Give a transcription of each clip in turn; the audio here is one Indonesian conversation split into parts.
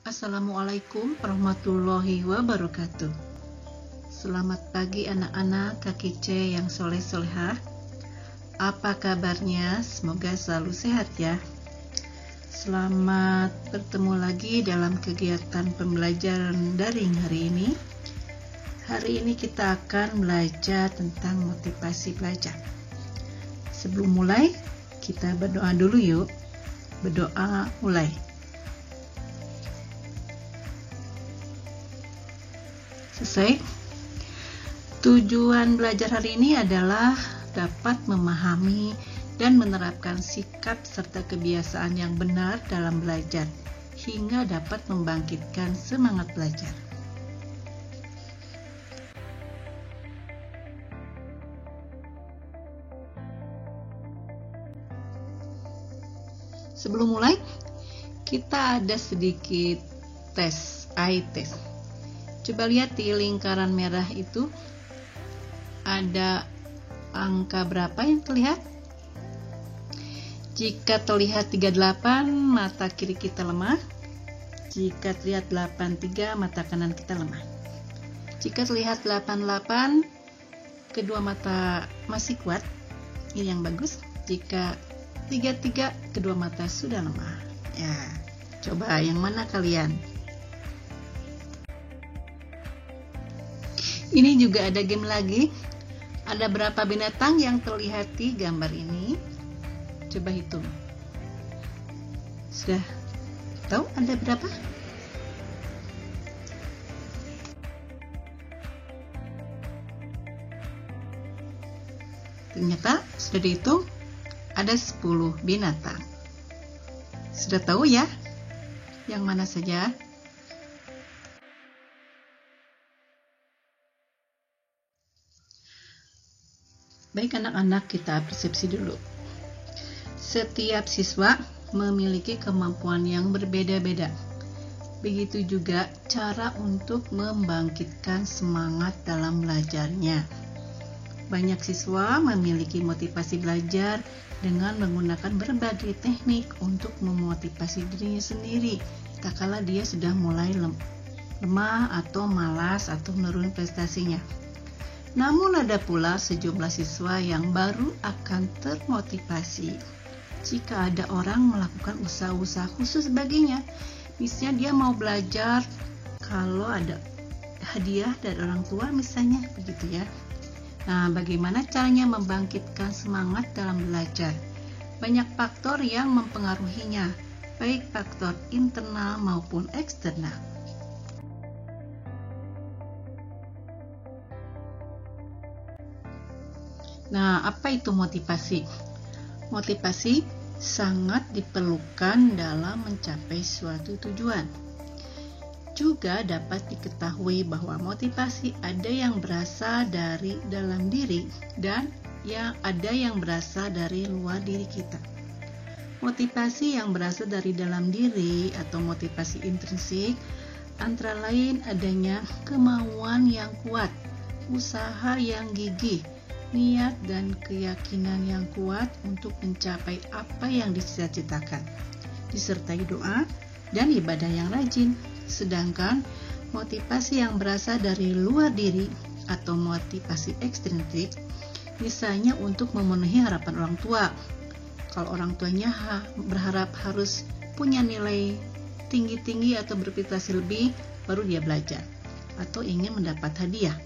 Assalamualaikum warahmatullahi wabarakatuh. Selamat pagi anak-anak KKC yang soleh-solehah. Apa kabarnya? Semoga selalu sehat ya. Selamat bertemu lagi dalam kegiatan pembelajaran daring hari ini. Hari ini kita akan belajar tentang motivasi belajar. Sebelum mulai, kita berdoa dulu yuk. Berdoa mulai. Selesai. Tujuan belajar hari ini adalah dapat memahami dan menerapkan sikap serta kebiasaan yang benar dalam belajar hingga dapat membangkitkan semangat belajar. Sebelum mulai, kita ada sedikit tes, eye test. Coba lihat di lingkaran merah itu ada angka berapa yang terlihat? Jika terlihat 38, mata kiri kita lemah. Jika terlihat 83, mata kanan kita lemah. Jika terlihat 88, kedua mata masih kuat. Ini yang bagus. Jika 33, kedua mata sudah lemah. Ya, coba yang mana kalian? Ini juga ada game lagi. Ada berapa binatang yang terlihat di gambar ini? Coba hitung. Sudah tahu ada berapa? Ternyata sudah dihitung ada 10 binatang. Sudah tahu ya? Yang mana saja? Baik anak-anak, kita persepsi dulu. Setiap siswa memiliki kemampuan yang berbeda-beda. Begitu juga cara untuk membangkitkan semangat dalam belajarnya. Banyak siswa memiliki motivasi belajar dengan menggunakan berbagai teknik untuk memotivasi dirinya sendiri, tak kala dia sudah mulai lemah atau malas atau menurun prestasinya. Namun ada pula sejumlah siswa yang baru akan termotivasi jika ada orang melakukan usaha-usaha khusus baginya. Misalnya dia mau belajar kalau ada hadiah dari orang tua misalnya, begitu ya. Nah, bagaimana caranya membangkitkan semangat dalam belajar? Banyak faktor yang mempengaruhinya, baik faktor internal maupun eksternal. Nah, apa itu motivasi? Motivasi sangat diperlukan dalam mencapai suatu tujuan. Juga dapat diketahui bahwa motivasi ada yang berasal dari dalam diri dan ada yang berasal dari luar diri kita. Motivasi yang berasal dari dalam diri atau motivasi intrinsik antara lain adanya kemauan yang kuat, usaha yang gigih, niat dan keyakinan yang kuat untuk mencapai apa yang dicita-citakan, disertai doa dan ibadah yang rajin. Sedangkan motivasi yang berasal dari luar diri atau motivasi ekstrinsik, misalnya untuk memenuhi harapan orang tua. Kalau orang tuanya berharap harus punya nilai tinggi-tinggi atau berprestasi lebih, baru dia belajar atau ingin mendapat hadiah.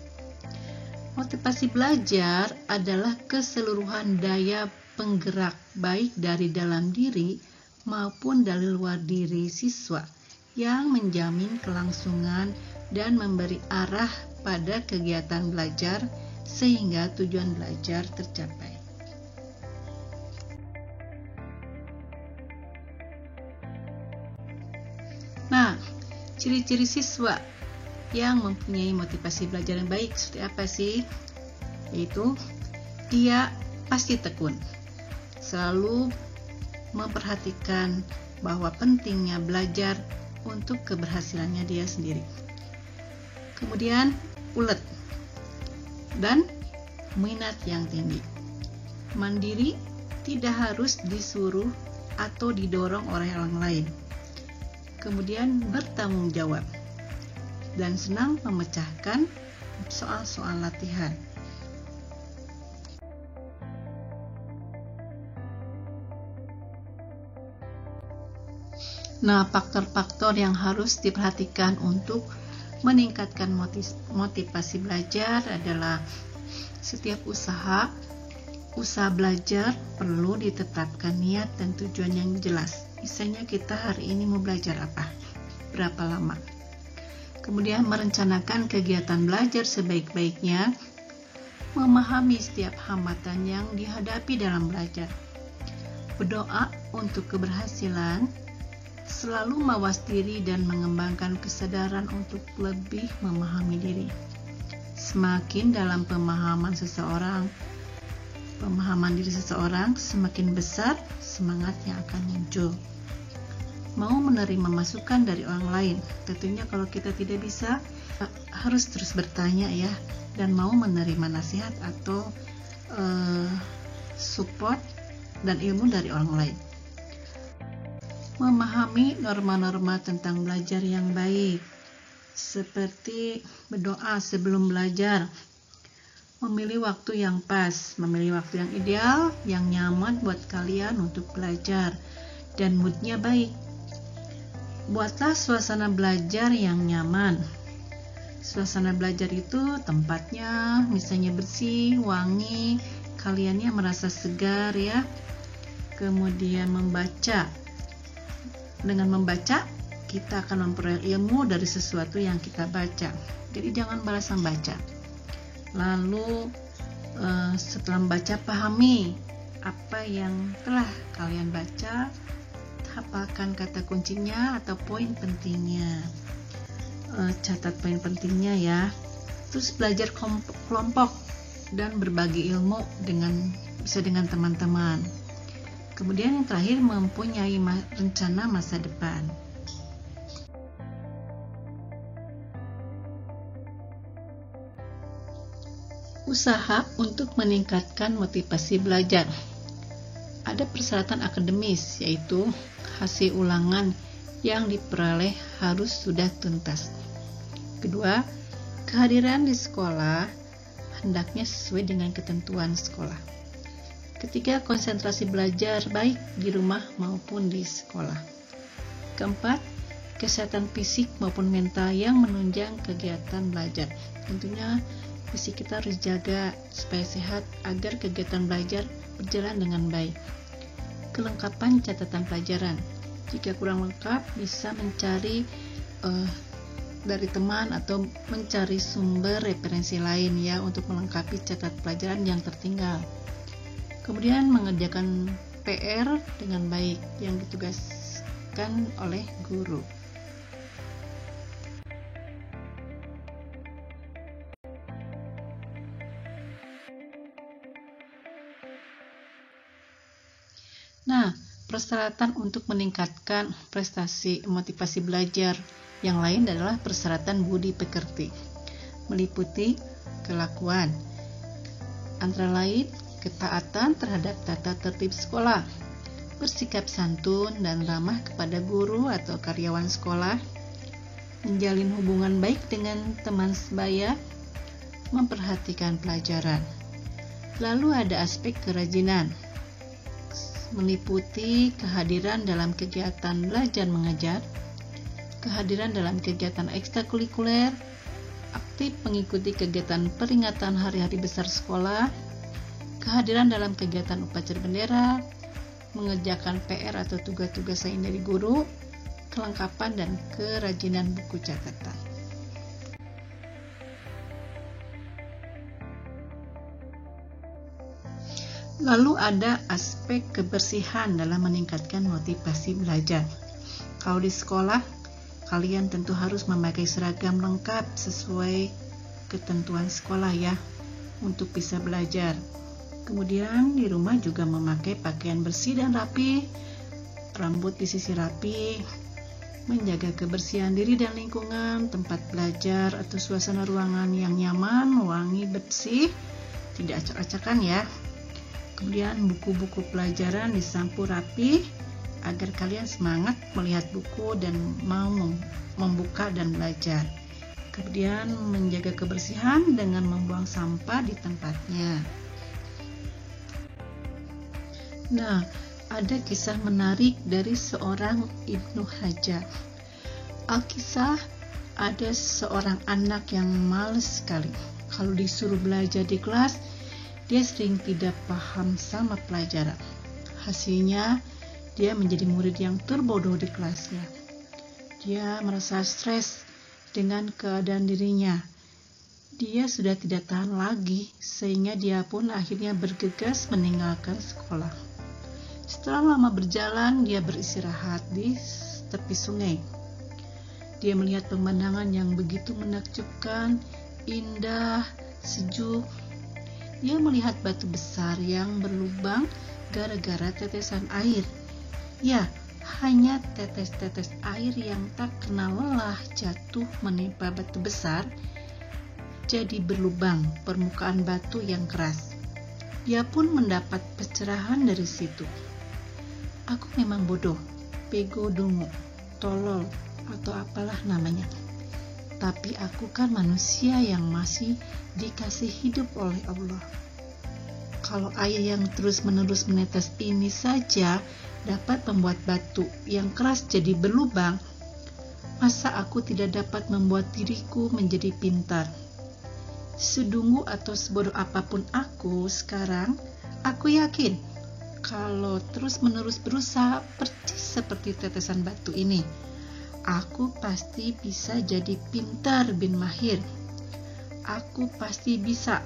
Motivasi belajar adalah keseluruhan daya penggerak baik dari dalam diri maupun dari luar diri siswa yang menjamin kelangsungan dan memberi arah pada kegiatan belajar sehingga tujuan belajar tercapai. Nah, ciri-ciri siswa yang mempunyai motivasi belajar yang baik seperti apa sih? Yaitu dia pasti tekun, selalu memperhatikan bahwa pentingnya belajar untuk keberhasilannya dia sendiri. Kemudian ulet dan minat yang tinggi. Mandiri, tidak harus disuruh atau didorong oleh orang lain. kemudian bertanggung jawab, dan senang memecahkan soal-soal latihan. Nah, faktor-faktor yang harus diperhatikan untuk meningkatkan motivasi belajar adalah setiap usaha belajar perlu ditetapkan niat dan tujuan yang jelas. Misalnya kita hari ini mau belajar apa, berapa lama. Kemudian merencanakan kegiatan belajar sebaik-baiknya, memahami setiap hambatan yang dihadapi dalam belajar. Berdoa untuk keberhasilan, selalu mawas diri dan mengembangkan kesadaran untuk lebih memahami diri. Semakin dalam pemahaman diri seseorang, semakin besar semangat yang akan muncul. Mau menerima masukan dari orang lain. Tentunya kalau kita tidak bisa, harus terus bertanya ya, dan mau menerima nasihat atau support dan ilmu dari orang lain. Memahami norma-norma tentang belajar yang baik, seperti berdoa sebelum belajar, memilih waktu yang pas, memilih waktu yang ideal, yang nyaman buat kalian untuk belajar, dan moodnya baik. Buatlah suasana belajar yang nyaman. Suasana belajar itu tempatnya misalnya bersih, wangi, kaliannya merasa segar ya. Kemudian membaca. Dengan membaca, kita akan memperoleh ilmu dari sesuatu yang kita baca. Jadi jangan balasan baca. Lalu setelah membaca, pahami apa yang telah kalian baca, hafalkan kata kuncinya atau poin pentingnya. Catat poin pentingnya ya. Terus belajar kelompok dan berbagi ilmu bisa dengan teman-teman. Kemudian yang terakhir, mempunyai rencana masa depan. Usaha untuk meningkatkan motivasi belajar. Ada persyaratan akademis, yaitu hasil ulangan yang diperoleh harus sudah tuntas. Kedua, kehadiran di sekolah hendaknya sesuai dengan ketentuan sekolah. Ketiga, konsentrasi belajar baik di rumah maupun di sekolah. Keempat, kesehatan fisik maupun mental yang menunjang kegiatan belajar. Tentunya fisik kita harus jaga supaya sehat agar kegiatan belajar berjalan dengan baik. Kelengkapan catatan pelajaran. Jika kurang lengkap, bisa mencari dari teman atau mencari sumber referensi lain ya untuk melengkapi catatan pelajaran yang tertinggal. Kemudian mengerjakan PR dengan baik yang ditugaskan oleh guru. Nah, persyaratan untuk meningkatkan prestasi motivasi belajar yang lain adalah persyaratan budi pekerti, meliputi kelakuan, antara lain ketaatan terhadap tata tertib sekolah, bersikap santun dan ramah kepada guru atau karyawan sekolah, menjalin hubungan baik dengan teman sebaya, memperhatikan pelajaran. Lalu ada aspek kerajinan, meliputi kehadiran dalam kegiatan belajar mengajar, kehadiran dalam kegiatan ekstrakurikuler, aktif mengikuti kegiatan peringatan hari-hari besar sekolah, kehadiran dalam kegiatan upacara bendera, mengerjakan PR atau tugas-tugas lain dari guru, kelengkapan dan kerajinan buku catatan. Lalu ada aspek kebersihan dalam meningkatkan motivasi belajar. Kalau di sekolah, kalian tentu harus memakai seragam lengkap sesuai ketentuan sekolah ya, untuk bisa belajar. Kemudian di rumah juga memakai pakaian bersih dan rapi, rambut disisir rapi, menjaga kebersihan diri dan lingkungan, tempat belajar atau suasana ruangan yang nyaman, wangi, bersih, tidak acak-acakan ya. Kemudian buku-buku pelajaran disampul rapi, agar kalian semangat melihat buku dan mau membuka dan belajar. Kemudian menjaga kebersihan dengan membuang sampah di tempatnya. Nah, ada kisah menarik dari seorang Ibnu Hajar. Alkisah, ada seorang anak yang malas sekali. Kalau disuruh belajar di kelas, dia sering tidak paham sama pelajaran. Hasilnya, dia menjadi murid yang terbodoh di kelasnya. Dia merasa stres dengan keadaan dirinya. Dia sudah tidak tahan lagi, sehingga dia pun akhirnya bergegas meninggalkan sekolah. Setelah lama berjalan, dia beristirahat di tepi sungai. Dia melihat pemandangan yang begitu menakjubkan, indah, sejuk. Dia melihat batu besar yang berlubang gara-gara tetesan air. Ya, hanya tetes-tetes air yang tak kenal lelah jatuh menimpa batu besar, jadi berlubang permukaan batu yang keras. Dia pun mendapat pencerahan dari situ. Aku memang bodoh, bego, dungu, tolol, atau apalah namanya. Tapi aku kan manusia yang masih dikasih hidup oleh Allah. Kalau air yang terus-menerus menetes ini saja dapat membuat batu yang keras jadi berlubang, masa aku tidak dapat membuat diriku menjadi pintar? Sedungu atau sebodoh apapun aku sekarang, aku yakin kalau terus-menerus berusaha persis seperti tetesan batu ini, aku pasti bisa jadi pintar bin mahir. Aku pasti bisa,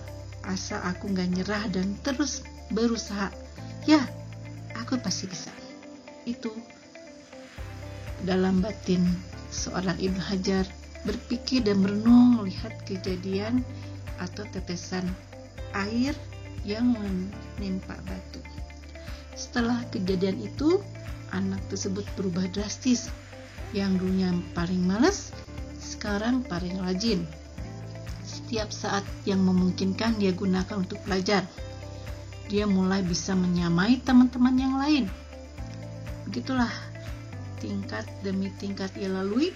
asal aku gak nyerah dan terus berusaha. Ya, aku pasti bisa. Itu dalam batin seorang Ibnu Hajar berpikir dan merenung melihat kejadian atau tetesan air yang menimpa batu. Setelah kejadian itu, anak tersebut berubah drastis. Yang dulunya paling malas, sekarang paling rajin. Setiap saat yang memungkinkan dia gunakan untuk belajar. Dia mulai bisa menyamai teman-teman yang lain. Begitulah tingkat demi tingkat ia lalui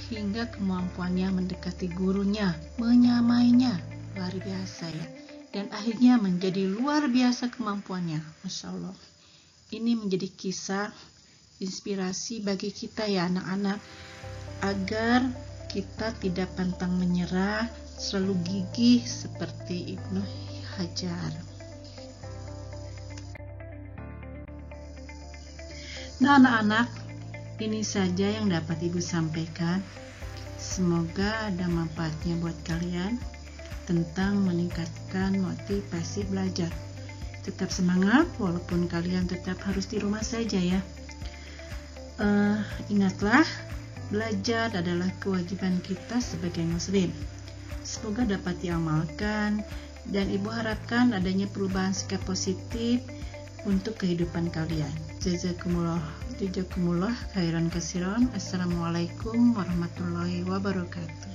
hingga kemampuannya mendekati gurunya, menyamainya. Luar biasa ya. Dan akhirnya menjadi luar biasa kemampuannya. Masya Allah. Ini menjadi kisah inspirasi bagi kita ya anak-anak, agar kita tidak pantang menyerah, selalu gigih seperti Ibnu Hajar. Nah anak-anak, ini saja yang dapat Ibu sampaikan. Semoga ada manfaatnya buat kalian tentang meningkatkan motivasi belajar. Tetap semangat walaupun kalian tetap harus di rumah saja ya. Ingatlah, belajar adalah kewajiban kita sebagai muslim. Semoga dapat diamalkan dan Ibu harapkan adanya perubahan sikap positif untuk kehidupan kalian. Jazakumullah khairan katsiran. Assalamualaikum warahmatullahi wabarakatuh.